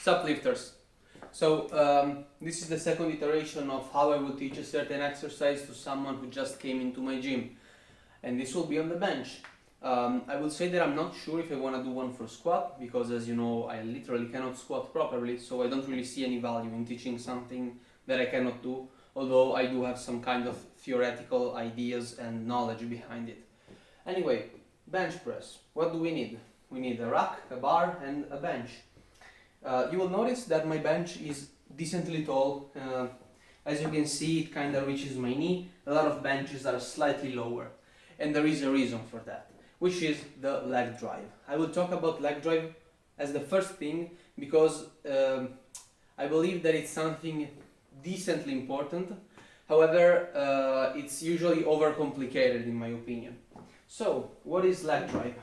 Sup lifters. So this is the second iteration of how I would teach a certain exercise to someone who just came into my gym, and this will be on the bench. I will say that I'm not sure if I want to do one for squat, because as you know I literally cannot squat properly, so I don't really see any value in teaching something that I cannot do, although I do have some kind of theoretical ideas and knowledge behind it. Anyway, bench press. What do we need? We need a rack, a bar and a bench. You will notice that my bench is decently tall. As you can see, it kind of reaches my knee. A lot of benches are slightly lower, and there is a reason for that, which is the leg drive. I will talk about leg drive as the first thing because I believe that it's something decently important. However, it's usually overcomplicated in my opinion. So, what is leg drive?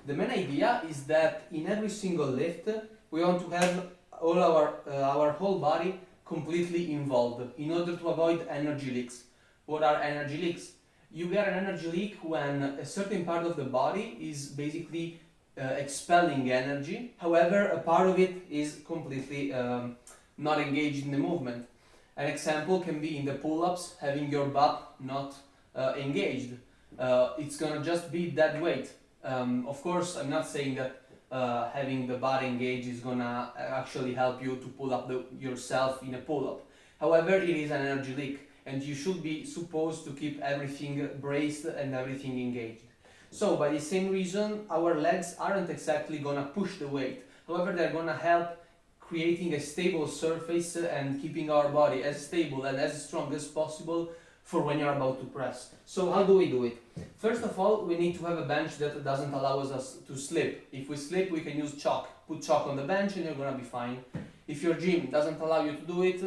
The main idea is that in every single lift we want to have all our whole body completely involved in order to avoid energy leaks. What are energy leaks? You get an energy leak when a certain part of the body is basically expelling energy, however a part of it is completely not engaged in the movement. An example can be in the pull-ups, having your butt not engaged. It's gonna just be dead weight. Of course, I'm not saying that having the butt engaged is gonna actually help you to pull up yourself in a pull-up. However, it is an energy leak, and you should be supposed to keep everything braced and everything engaged. So, by the same reason, our legs aren't exactly gonna push the weight. However, they're gonna help creating a stable surface and keeping our body as stable and as strong as possible for when you're about to press. So how do we do it? First of all, we need to have a bench that doesn't allow us to slip. If we slip, we can use chalk. Put chalk on the bench and you're gonna be fine. If your gym doesn't allow you to do it,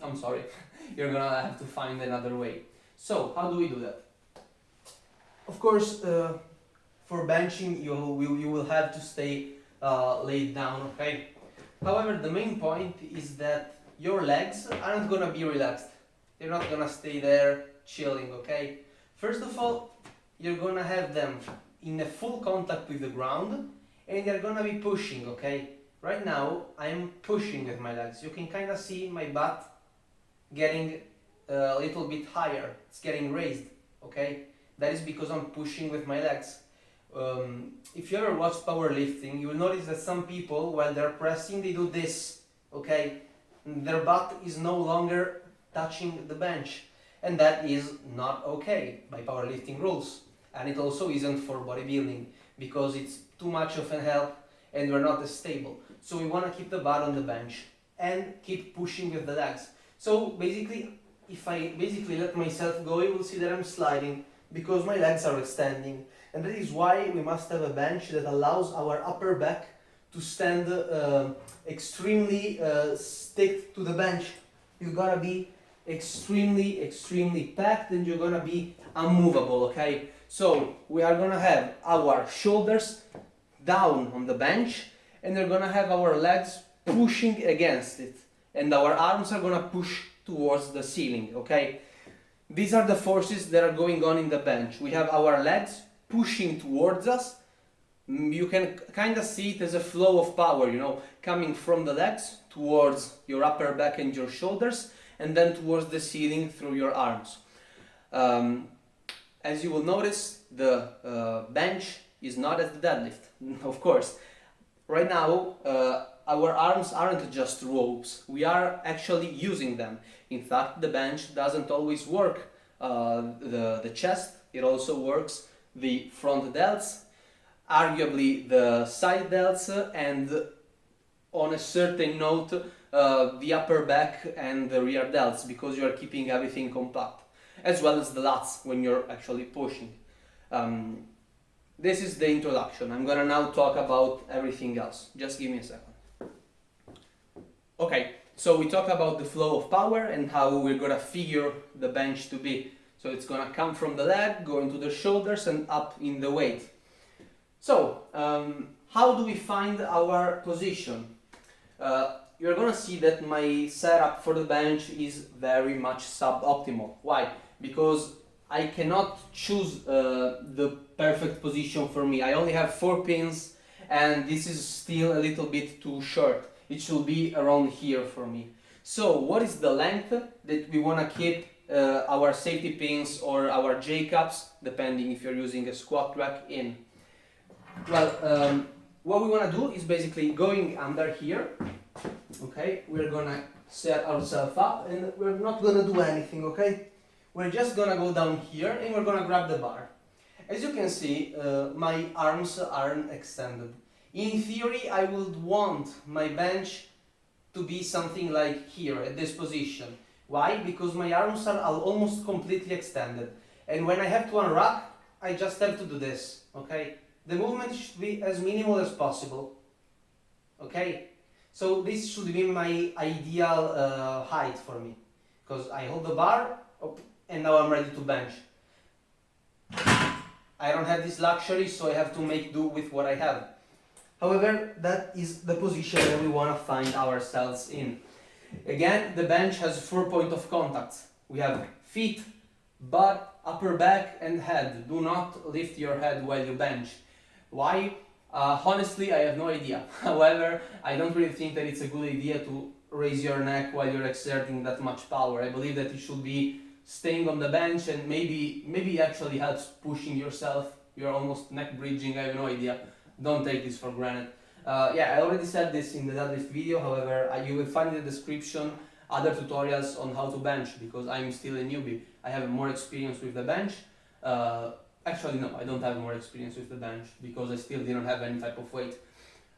I'm sorry, you're gonna have to find another way. So, how do we do that? Of course, for benching, you will have to stay laid down, okay? However, the main point is that your legs aren't gonna be relaxed. They're not gonna stay there chilling, okay? First of all, you're gonna have them in a full contact with the ground and they're gonna be pushing, okay? Right now, I'm pushing with my legs. You can kind of see my butt getting a little bit higher. It's getting raised, okay? That is because I'm pushing with my legs. If you ever watch powerlifting, you will notice that some people, while they're pressing, they do this, okay? Their butt is no longer touching the bench, and that is not okay by powerlifting rules, and it also isn't for bodybuilding because it's too much of a help and we're not as stable. So we want to keep the butt on the bench and keep pushing with the legs. So basically, if I let myself go, you will see that I'm sliding because my legs are extending, and that is why we must have a bench that allows our upper back to stand extremely stick to the bench. You gotta be extremely packed and you're gonna be unmovable, okay? So we are gonna have our shoulders down on the bench and we're gonna have our legs pushing against it and our arms are gonna push towards the ceiling, okay? These are the forces that are going on in the bench. We have our legs pushing towards us. You can kind of see it as a flow of power, you know, coming from the legs towards your upper back and your shoulders, and then towards the ceiling through your arms. As you will notice, the bench is not as the deadlift, of course. Right now, our arms aren't just ropes, we are actually using them. In fact, the bench doesn't always work the chest, it also works the front delts, arguably the side delts, and on a certain note, the upper back and the rear delts, because you are keeping everything compact, as well as the lats when you're actually pushing. This is the introduction. I'm gonna now talk about everything else. Just give me a second. Okay, so we talk about the flow of power and how we're gonna figure the bench to be. So it's gonna come from the leg, go into the shoulders and up in the weight. So, how do we find our position? You're gonna see that my setup for the bench is very much suboptimal. Why? Because I cannot choose the perfect position for me. I only have 4 pins and this is still a little bit too short. It should be around here for me. So what is the length that we want to keep our safety pins or our J-cups, depending if you're using a squat rack, in? Well, what we want to do is basically going under here. Okay, we're gonna set ourselves up and we're not gonna do anything, okay? We're just gonna go down here and we're gonna grab the bar. As you can see, my arms aren't extended. In theory, I would want my bench to be something like here, at this position. Why? Because my arms are almost completely extended. And when I have to unwrap, I just have to do this, okay? The movement should be as minimal as possible, okay? So this should be my ideal height for me. Because I hold the bar, and now I'm ready to bench. I don't have this luxury, so I have to make do with what I have. However, that is the position that we want to find ourselves in. Again, the bench has 4 points of contact. We have feet, butt, upper back, and head. Do not lift your head while you bench. Why? Honestly, I have no idea. However, I don't really think that it's a good idea to raise your neck while you're exerting that much power. I believe that you should be staying on the bench, and maybe actually helps pushing yourself. You're almost neck bridging, I have no idea. Don't take this for granted. Yeah, I already said this in the deadlift video, however, you will find in the description other tutorials on how to bench, because I'm still a newbie. I have more experience with the bench. Actually, no, I don't have more experience with the bench, because I still didn't have any type of weight.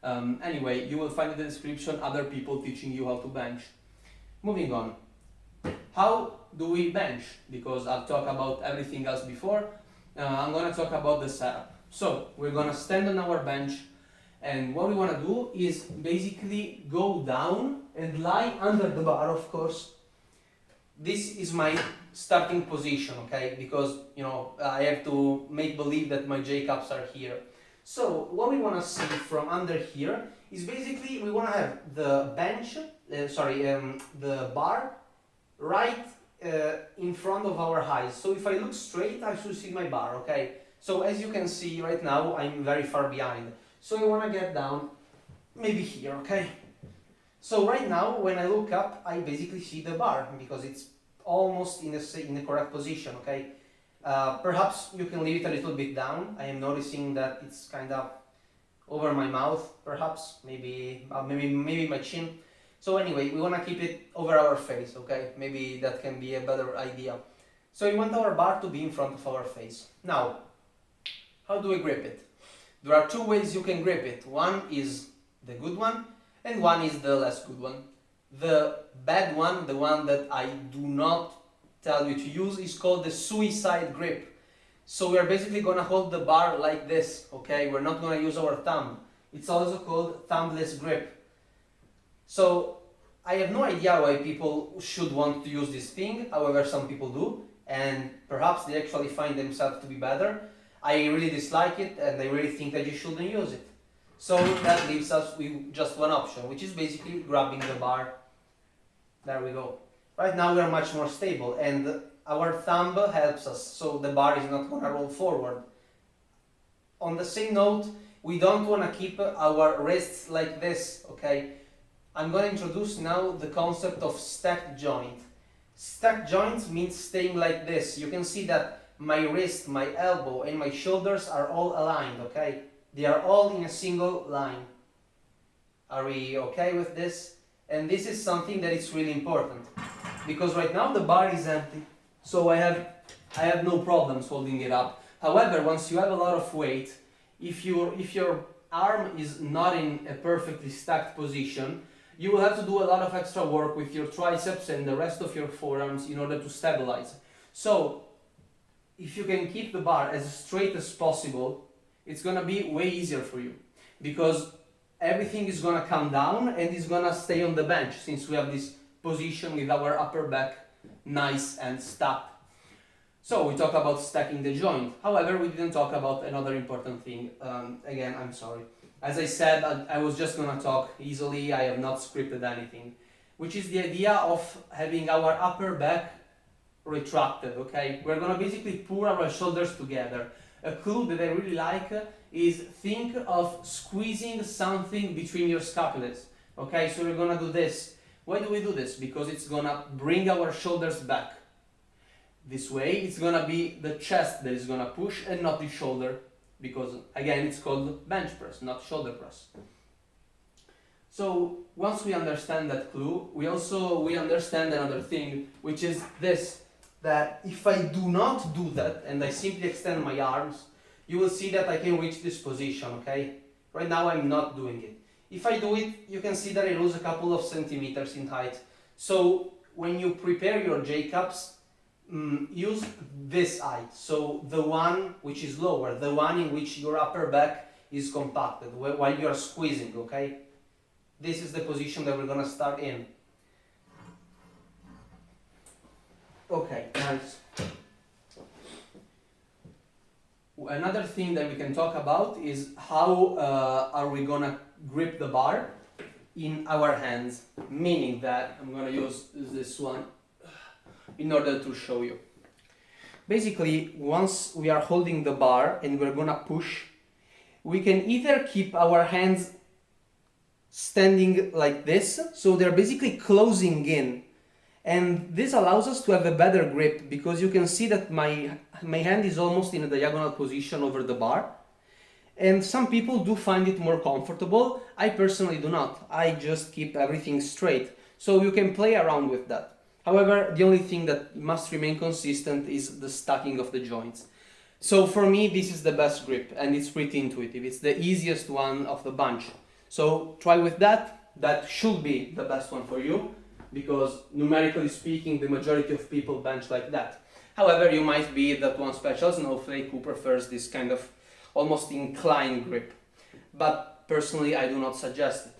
Anyway, you will find in the description other people teaching you how to bench. Moving on. How do we bench? Because I've talked about everything else before. I'm gonna talk about the setup. So, we're gonna stand on our bench, and what we wanna do is basically go down and lie under the bar, of course. This is my starting position, okay? Because, you know, I have to make believe that my J-cups are here. So, what we wanna see from under here is basically we wanna have the bench, the bar right in front of our eyes. So if I look straight, I should see my bar, okay? So as you can see right now, I'm very far behind. So I want to get down maybe here, okay? So right now, when I look up, I basically see the bar because it's almost in the correct position, okay? Perhaps you can leave it a little bit down. I am noticing that it's kind of over my mouth, perhaps, maybe my chin. So anyway, we want to keep it over our face, okay? Maybe that can be a better idea. So we want our bar to be in front of our face. Now, how do we grip it? There are two ways you can grip it. One is the good one, and one is the less good one. The bad one, the one that I do not tell you to use, is called the suicide grip. So we are basically going to hold the bar like this, okay? We're not going to use our thumb. It's also called thumbless grip. So I have no idea why people should want to use this thing, however some people do, and perhaps they actually find themselves to be better. I really dislike it, and I really think that you shouldn't use it. So that leaves us with just one option, which is basically grabbing the bar. There we go. Right now we are much more stable, and our thumb helps us, so the bar is not going to roll forward. On the same note, we don't want to keep our wrists like this, okay? I'm going to introduce now the concept of stacked joint. Stacked joints means staying like this. You can see that my wrist, my elbow, and my shoulders are all aligned, okay? They are all in a single line. Are we okay with this? And this is something that is really important, because right now the bar is empty, so I have no problems holding it up. However, once you have a lot of weight, if your arm is not in a perfectly stacked position, you will have to do a lot of extra work with your triceps and the rest of your forearms in order to stabilize. So, if you can keep the bar as straight as possible, it's gonna be way easier for you, because everything is gonna come down and it's gonna stay on the bench, since we have this position with our upper back nice and stacked. So we talked about stacking the joint. However, we didn't talk about another important thing. Again, I'm sorry. As I said, I was just gonna talk easily. I have not scripted anything, which is the idea of having our upper back retracted, okay? We're gonna basically pull our shoulders together. A clue that I really like is think of squeezing something between your scapulas. Okay, so we're gonna do this. Why do we do this? Because it's gonna bring our shoulders back. This way, it's gonna be the chest that is gonna push and not the shoulder, because again, it's called bench press, not shoulder press. So once we understand that clue, we understand another thing, which is this, that if I do not do that and I simply extend my arms, you will see that I can reach this position, okay? Right now I'm not doing it. If I do it, you can see that I lose a couple of centimeters in height. So when you prepare your J-cups, use this height, so the one which is lower, the one in which your upper back is compacted while you are squeezing, okay? This is the position that we're gonna start in. Okay, nice. Another thing that we can talk about is how are we gonna grip the bar in our hands, meaning that I'm gonna use this one in order to show you. Basically, once we are holding the bar and we're gonna push, we can either keep our hands standing like this, so they're basically closing in, and this allows us to have a better grip, because you can see that my hand is almost in a diagonal position over the bar, and some people do find it more comfortable. I personally do not. I just keep everything straight, so you can play around with that. However, the only thing that must remain consistent is the stacking of the joints. So for me, this is the best grip, and it's pretty intuitive. It's the easiest one of the bunch. So try with that. That should be the best one for you, because numerically speaking, the majority of people bench like that. However, you might be that one special snowflake who prefers this kind of almost inclined grip. But personally, I do not suggest it.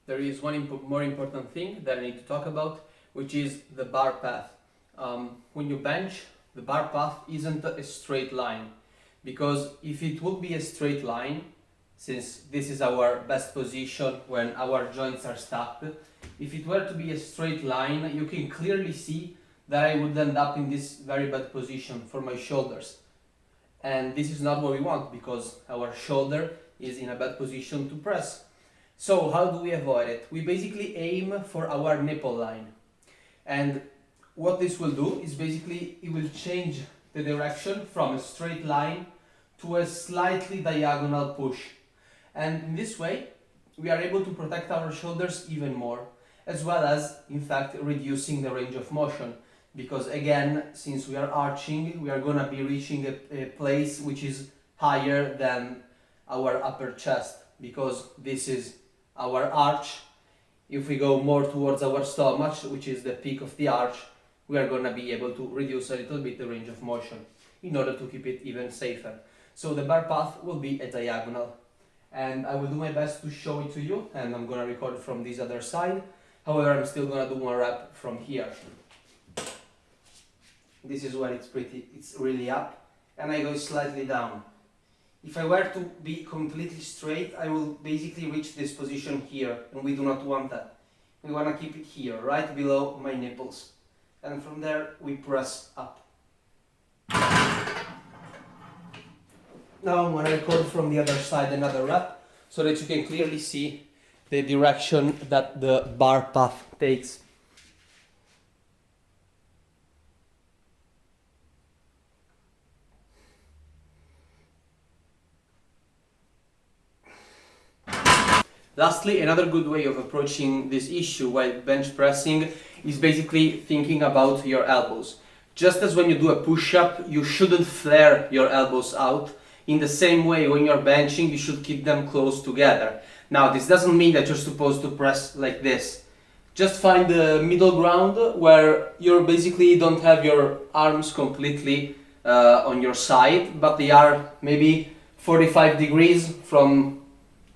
There is one more important thing that I need to talk about, which is the bar path. When you bench, the bar path isn't a straight line, because if it would be a straight line, since this is our best position when our joints are stacked, if it were to be a straight line, you can clearly see that I would end up in this very bad position for my shoulders. And this is not what we want, because our shoulder is in a bad position to press. So how do we avoid it? We basically aim for our nipple line. And what this will do is basically it will change the direction from a straight line to a slightly diagonal push. And in this way, we are able to protect our shoulders even more, as well as, in fact, reducing the range of motion. Because again, since we are arching, we are going to be reaching a place which is higher than our upper chest, because this is our arch. If we go more towards our stomach, which is the peak of the arch, we are going to be able to reduce a little bit the range of motion in order to keep it even safer. So the bar path will be a diagonal. And I will do my best to show it to you, and I'm gonna record from this other side. However, I'm still gonna do one rep from here. This is where it's really up, and I go slightly down. If I were to be completely straight, I will basically reach this position here, and we do not want that. We wanna keep it here, right below my nipples. And from there, we press up. Now I'm going to record from the other side another rep, so that you can clearly see the direction that the bar path takes. Lastly, another good way of approaching this issue while bench pressing is basically thinking about your elbows. Just as when you do a push-up, you shouldn't flare your elbows out. In the same way, when you're benching, you should keep them close together. Now, this doesn't mean that you're supposed to press like this. Just find the middle ground where you basically don't have your arms completely on your side, but they are maybe 45 degrees from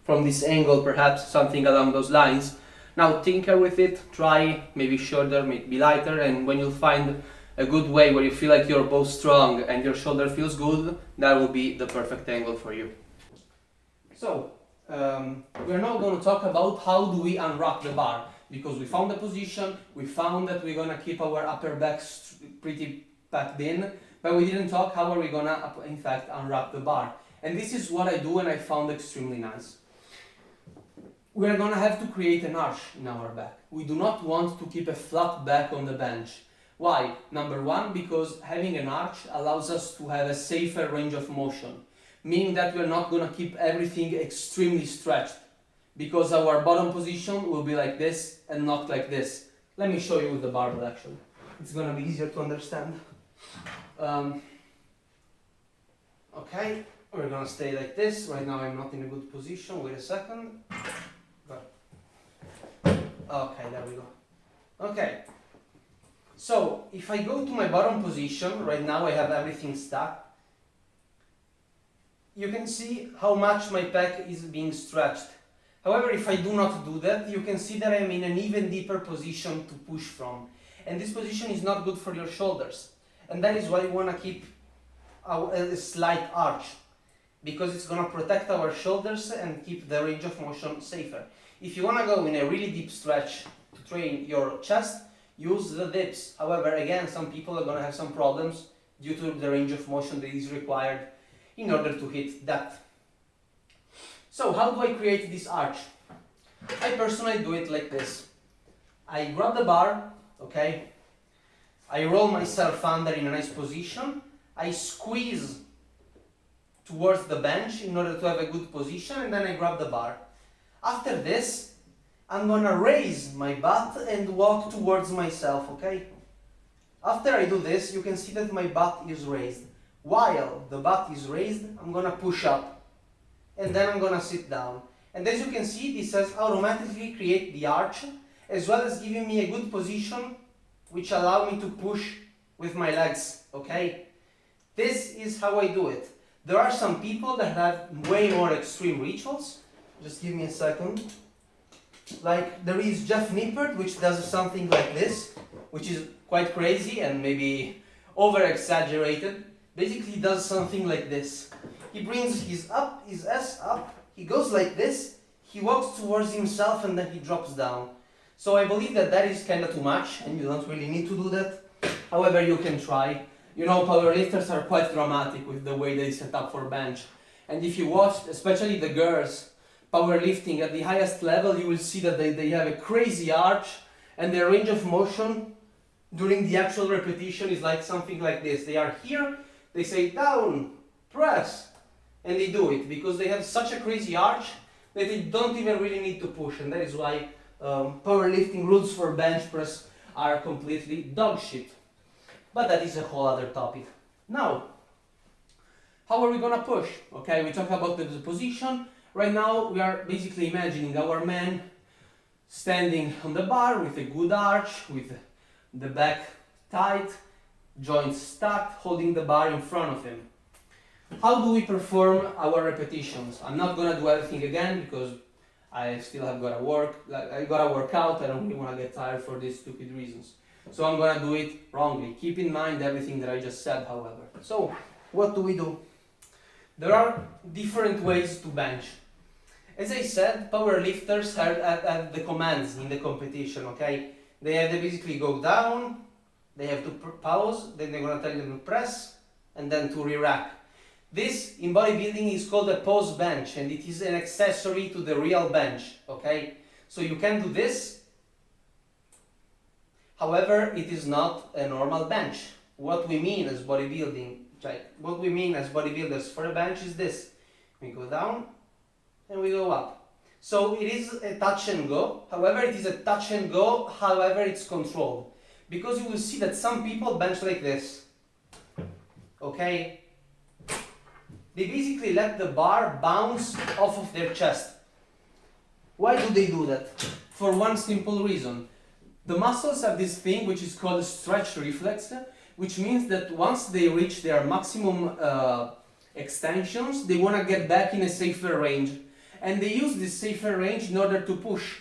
this angle, perhaps something along those lines. Now, tinker with it, try maybe shorter, maybe lighter, and when you'll find a good way where you feel like you're both strong and your shoulder feels good, that will be the perfect angle for you. So, we're now going to talk about how do we unwrap the bar, because we found the position, we found that we're going to keep our upper back pretty packed in, but we didn't talk how are we gonna, in fact, unwrap the bar. And this is what I do and I found extremely nice. We are gonna have to create an arch in our back. We do not want to keep a flat back on the bench. Why? Number one, because having an arch allows us to have a safer range of motion, meaning that we're not gonna keep everything extremely stretched, because our bottom position will be like this and not like this. Let me show you with the barbell actually. It's gonna be easier to understand. Okay, we're gonna stay like this. Right now I'm not in a good position. Wait a second. Okay, there we go. Okay. So if I go to my bottom position, right now I have everything stacked. You can see how much my pec is being stretched. However, if I do not do that, you can see that I am in an even deeper position to push from. And this position is not good for your shoulders. And that is why you want to keep a slight arch, because it's going to protect our shoulders and keep the range of motion safer. If you want to go in a really deep stretch to train your chest, use the dips. However, again, some people are going to have some problems due to the range of motion that is required in order to hit that. So how do I create this arch? I personally do it like this. I grab the bar, okay? I roll myself under in a nice position. I squeeze towards the bench in order to have a good position, and then I grab the bar. After this, I'm gonna raise my butt and walk towards myself, okay? After I do this, you can see that my butt is raised. While the butt is raised, I'm gonna push up, and then I'm gonna sit down. And as you can see, this has automatically create the arch, as well as giving me a good position, which allow me to push with my legs, okay? This is how I do it. There are some people that have way more extreme rituals. Just give me a second. Like there is Jeff Nippert, which does something like this, which is quite crazy and maybe over exaggerated. Basically he does something like this. He brings his ass up, he goes like this, he walks towards himself and then he drops down. So I believe that that is kind of too much and you don't really need to do that. However, you can try. You know, powerlifters are quite dramatic with the way they set up for bench. And if you watch, especially the girls, powerlifting at the highest level, you will see that they have a crazy arch and their range of motion during the actual repetition is like something like this. They are here, they say down, press, and they do it because they have such a crazy arch that they don't even really need to push, and that is why powerlifting rules for bench press are completely dog shit. But that is a whole other topic. Now, how are we gonna push? Okay, we talked about the position. Right now we are basically imagining our man standing on the bar with a good arch, with the back tight, joints stacked, holding the bar in front of him. How do we perform our repetitions? I'm not gonna do everything again because I still have gotta work. I gotta work out. I don't really wanna get tired for these stupid reasons. So I'm gonna do it wrongly. Keep in mind everything that I just said, however. So what do? There are different ways to bench. As I said, powerlifters have the commands in the competition, okay? They basically go down, they have to pause, then they're gonna tell them to press, and then to re-rack. This, in bodybuilding, is called a pause bench, and it is an accessory to the real bench, okay? So you can do this, however, it is not a normal bench. What we mean as bodybuilders for a bench is this. We go down, and we go up. So it is a touch and go, however it is a touch and go, however it's controlled. Because you will see that some people bench like this, okay? They basically let the bar bounce off of their chest. Why do they do that? For one simple reason. The muscles have this thing which is called stretch reflex, which means that once they reach their maximum extensions, they want to get back in a safer range. And they use this safer range in order to push.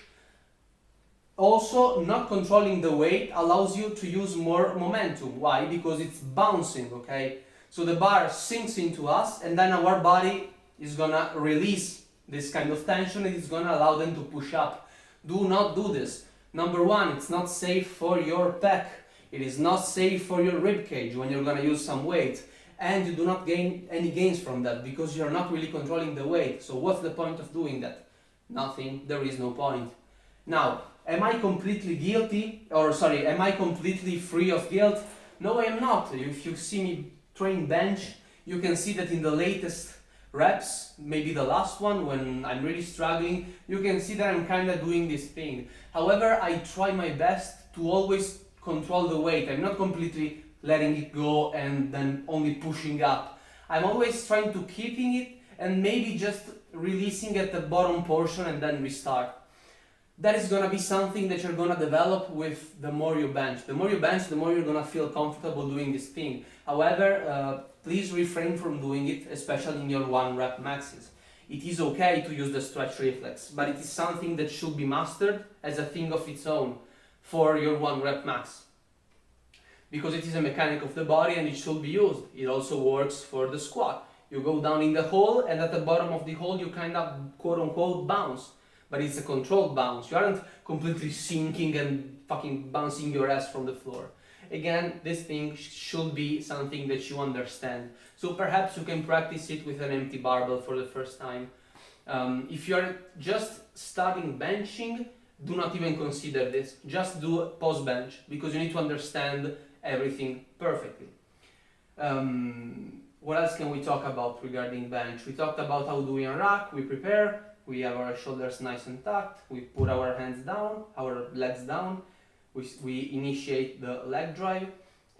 Also, not controlling the weight allows you to use more momentum. Why? Because it's bouncing, okay? So the bar sinks into us and then our body is gonna release this kind of tension and it's gonna allow them to push up. Do not do this. Number one, it's not safe for your pec. It is not safe for your rib cage when you're gonna use some weight, and you do not gain any gains from that because you're not really controlling the weight. So what's the point of doing that? Nothing. There is no point. Now, am I completely guilty? Or sorry, am I completely free of guilt? No, I am not. If you see me train bench, you can see that in the latest reps, maybe the last one when I'm really struggling, you can see that I'm kind of doing this thing. However, I try my best to always control the weight. I'm not completely letting it go and then only pushing up. I'm always trying to keeping it and maybe just releasing at the bottom portion and then restart. That is gonna be something that you're gonna develop with the more you bench. The more you bench, the more you're gonna feel comfortable doing this thing. However, please refrain from doing it, especially in your 1 rep maxes. It is okay to use the stretch reflex, but it is something that should be mastered as a thing of its own for your 1 rep max. Because it is a mechanic of the body and it should be used. It also works for the squat. You go down in the hole and at the bottom of the hole you kind of quote unquote bounce. But it's a controlled bounce. You aren't completely sinking and fucking bouncing your ass from the floor. Again, this thing should be something that you understand. So perhaps you can practice it with an empty barbell for the first time. If you're just starting benching, do not even consider this. Just do post bench because you need to understand everything perfectly. What else can we talk about regarding bench? We talked about how do we unrack, we prepare, we have our shoulders nice and tucked, we put our hands down, our legs down, we initiate the leg drive,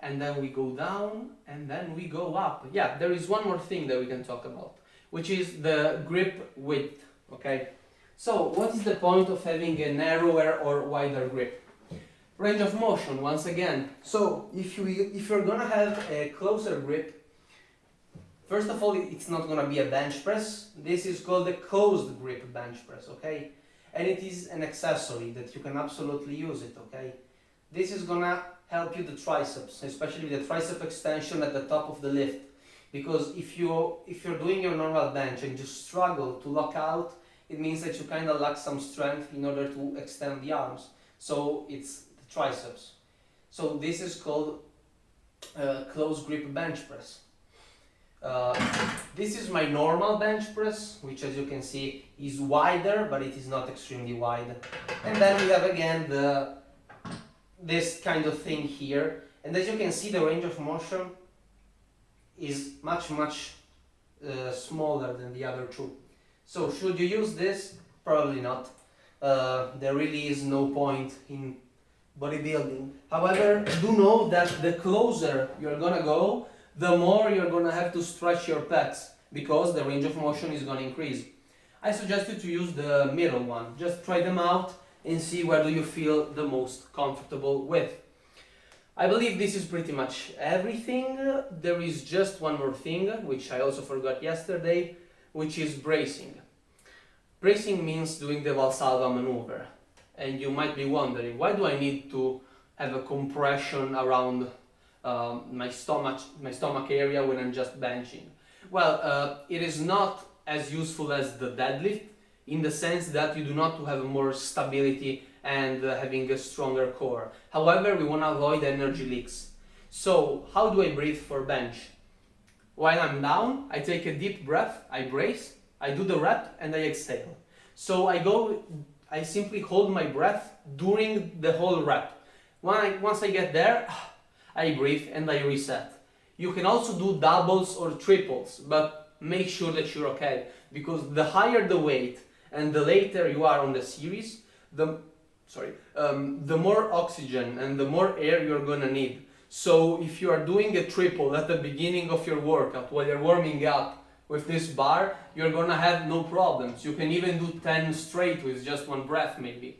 and then we go down, and then we go up. Yeah, there is one more thing that we can talk about, which is the grip width, okay? So, what is the point of having a narrower or wider grip? Range of motion, once again. So, if you're gonna have a closer grip, first of all, it's not gonna be a bench press. This is called a closed grip bench press, okay? And it is an accessory that you can absolutely use it, okay? This is gonna help you the triceps, especially the tricep extension at the top of the lift. Because if you're doing your normal bench and you struggle to lock out, it means that you kind of lack some strength in order to extend the arms. So it's the triceps. So this is called closed grip bench press. This is my normal bench press, which as you can see is wider, but it is not extremely wide. And then we have again this kind of thing here. And as you can see, the range of motion is much smaller than the other two. So should you use this? Probably not. There really is no point in bodybuilding. However, do know that the closer you're gonna go, the more you're gonna have to stretch your pecs because the range of motion is gonna increase. I suggest you to use the middle one. Just try them out and see where do you feel the most comfortable with. I believe this is pretty much everything. There is just one more thing, which I also forgot yesterday, which is bracing. Bracing means doing the Valsalva maneuver. And you might be wondering, why do I need to have a compression around my stomach area when I'm just benching? Well, it is not as useful as the deadlift in the sense that you do not have more stability and having a stronger core. However, we want to avoid energy leaks. So, how do I breathe for bench? While I'm down, I take a deep breath, I brace, I do the rep, and I exhale. So I simply hold my breath during the whole rep. Once I get there, I breathe and I reset. You can also do doubles or triples, but make sure that you're okay, because the higher the weight and the later you are on the series, the more oxygen and the more air you're gonna need. So if you are doing a triple at the beginning of your workout while you're warming up with this bar, you're gonna have no problems. You can even do 10 straight with just one breath maybe.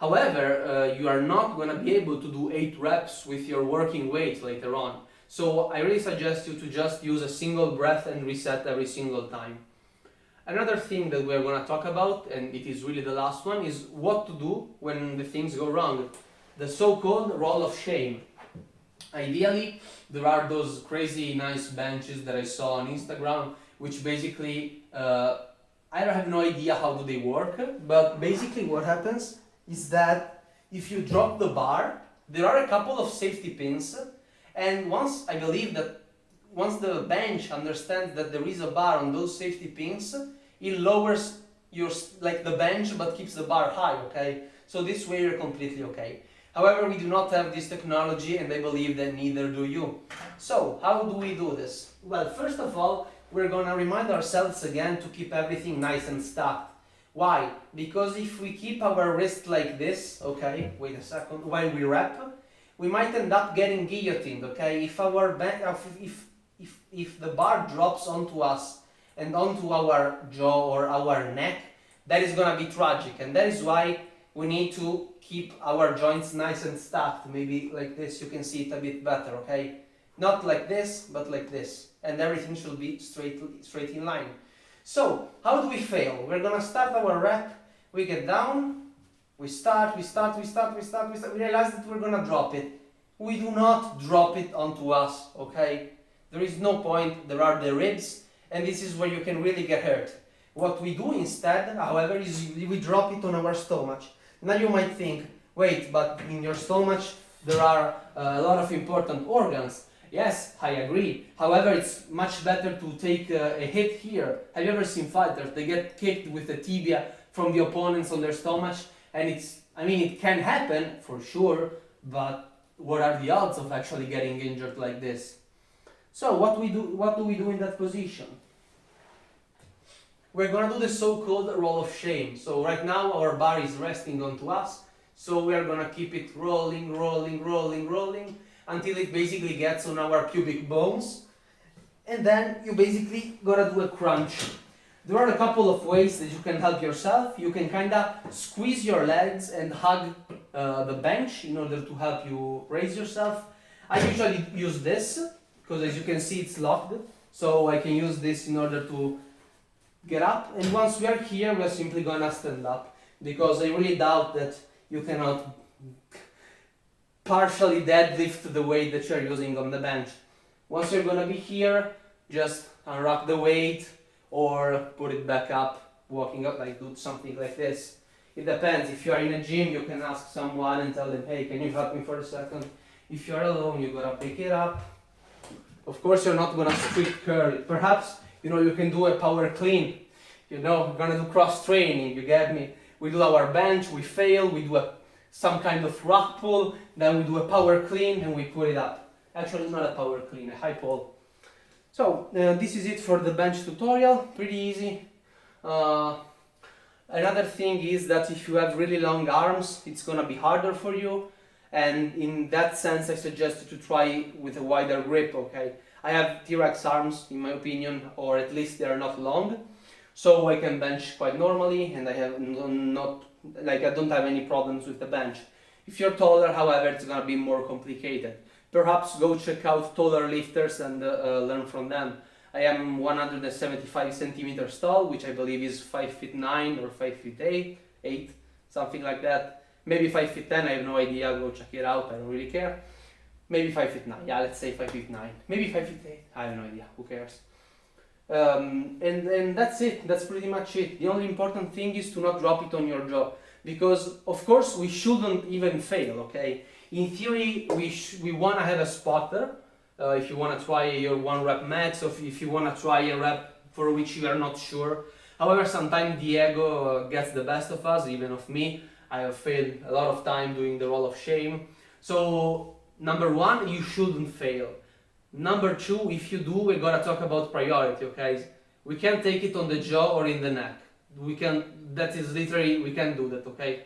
However, you are not gonna be able to do 8 reps with your working weight later on. So I really suggest you to just use a single breath and reset every single time. Another thing that we're gonna talk about, and it is really the last one, is what to do when the things go wrong. The so-called roll of shame. Ideally, there are those crazy nice benches that I saw on Instagram, which basically, I have no idea how do they work, but basically what happens is that if you drop the bar there are a couple of safety pins, and I believe that once the bench understands that there is a bar on those safety pins, it lowers the bench but keeps the bar high, okay? So this way you're completely okay. However, we do not have this technology, and I believe that neither do you. So, how do we do this? Well, first of all, we're gonna remind ourselves again to keep everything nice and stacked. Why? Because if we keep our wrist like this, okay, wait a second, while we wrap, we might end up getting guillotined, okay? If the bar drops onto us and onto our jaw or our neck, that is gonna be tragic, and that is why we need to keep our joints nice and stacked. Maybe like this, you can see it a bit better, okay? Not like this, but like this, and everything should be straight in line. So, how do we fail? We're gonna start our rep, we get down, we start, we realize that we're gonna drop it. We do not drop it onto us, okay? There is no point, there are the ribs, and this is where you can really get hurt. What we do instead, however, is we drop it on our stomach. Now you might think, wait, but in your stomach there are a lot of important organs. Yes, I agree. However, it's much better to take a hit here. Have you ever seen fighters? They get kicked with the tibia from the opponents on their stomach, and it can happen for sure, but what are the odds of actually getting injured like this? So what do we do in that position? We're gonna do the so-called roll of shame. So right now our bar is resting onto us, so we are gonna keep it rolling until it basically gets on our pubic bones, and then you basically gotta do a crunch. There are a couple of ways that you can help yourself. You can kinda squeeze your legs and hug the bench in order to help you raise yourself. I usually use this, because as you can see it's locked, so I can use this in order to get up, and once we are here we're simply gonna stand up, because I really doubt that you cannot partially deadlift the weight that you're using on the bench. Once you're gonna be here, just unwrap the weight or put it back up, walking up, like do something like this. It depends. If you are in a gym, you can ask someone and tell them, hey, can you help me for a second? If you're alone, you gotta pick it up. Of course, you're not gonna strict curl it. Perhaps, you can do a power clean. We're gonna do cross training, you get me? We do our bench, we fail, we do some kind of rock pull, then we do a power clean and we put it up. Actually, not a power clean, a high pull. So, this is it for the bench tutorial, pretty easy. Another thing is that if you have really long arms, it's gonna be harder for you. And in that sense, I suggest you to try with a wider grip, okay? I have T-Rex arms, in my opinion, or at least they are not long. So I can bench quite normally, and I don't have any problems with the bench. If you're taller, however, it's gonna be more complicated. Perhaps go check out taller lifters and learn from them. I am 175 centimeters tall, which I believe is 5'9" or 5'8", something like that. Maybe 5'10", I have no idea, go check it out, I don't really care. Maybe 5'9", yeah, let's say 5'9". Maybe 5'8", I have no idea, who cares? And that's it, that's pretty much it. The only important thing is to not drop it on your jaw, because of course we shouldn't even fail, okay? In theory, we want to have a spotter, if you want to try your 1 rep max, or if you want to try a rep for which you are not sure. However, sometimes the ego gets the best of us, even of me. I have failed a lot of time doing the roll of shame. So, number 1, you shouldn't fail. Number 2, if you do, we gotta talk about priority, okay? We can't take it on the jaw or in the neck. We can do that, okay?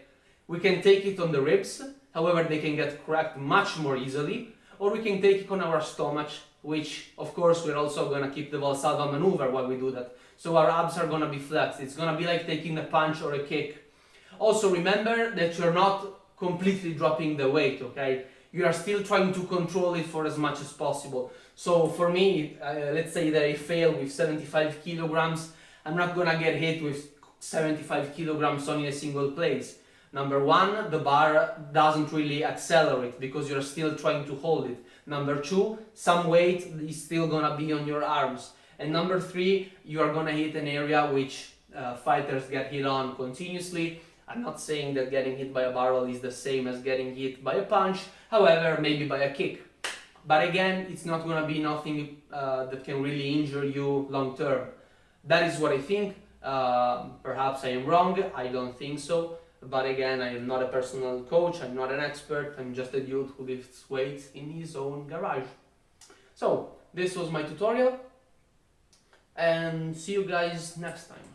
We can take it on the ribs, however they can get cracked much more easily, or we can take it on our stomach, which of course we're also gonna keep the Valsalva maneuver while we do that. So our abs are gonna be flexed. It's gonna be like taking a punch or a kick. Also remember that you're not completely dropping the weight, okay? You are still trying to control it for as much as possible. So for me, let's say that I fail with 75 kilograms, I'm not gonna get hit with 75 kilograms on in a single place. Number 1, the bar doesn't really accelerate because you're still trying to hold it. Number 2, some weight is still gonna be on your arms. And number 3, you are gonna hit an area which fighters get hit on continuously. I'm not saying that getting hit by a barbell is the same as getting hit by a punch, however, maybe by a kick. But again, it's not gonna be nothing that can really injure you long term. That is what I think. Perhaps I am wrong, I don't think so. But again, I am not a personal coach, I'm not an expert, I'm just a dude who lifts weights in his own garage. So, this was my tutorial, and see you guys next time.